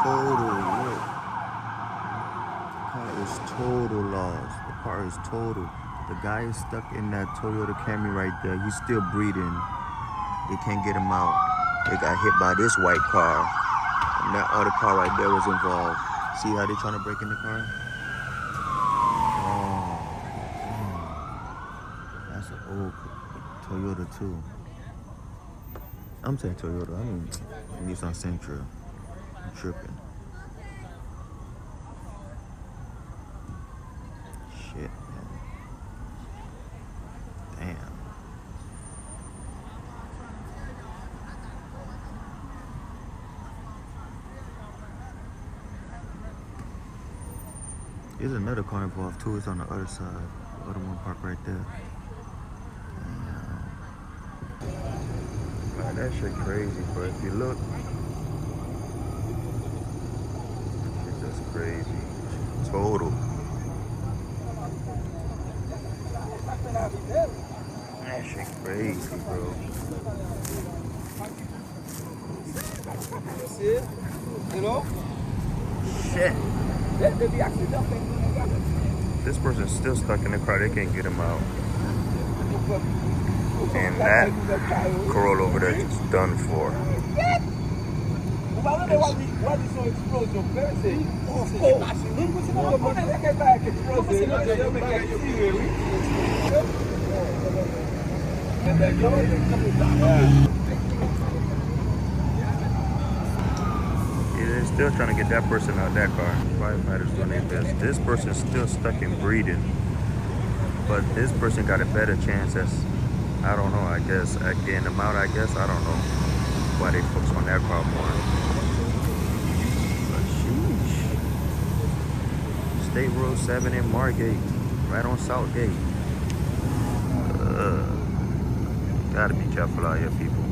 total. Look. The car is total lost. The car is total. The guy is stuck in that Toyota Camry right there. He's still breathing. They can't get him out. They got hit by this white car. And that other car right there was involved. See how they trying to break in the car? Oh, that's an old Toyota too. I'm saying Toyota. I mean Nissan Sentra. I'm tripping. Shit, man. Damn. There's another car involved too. It's on the other side. The other one parked right there. Damn. Man, that shit crazy, but if you look, it's just crazy. Total. That shit crazy, bro. You know? Shit. This person's still stuck in the car. They can't get him out. And that Corolla over there is done for. They're still trying to get that person out of that car. Firefighters doing their best. This person's still stuck in breathing. But this person got a better chance as, I don't know, I guess, at getting them out, I guess. I don't know why they focus on that car more. But sheesh. State Road 7 in Margate, right on Southgate. Gotta be careful out here, people.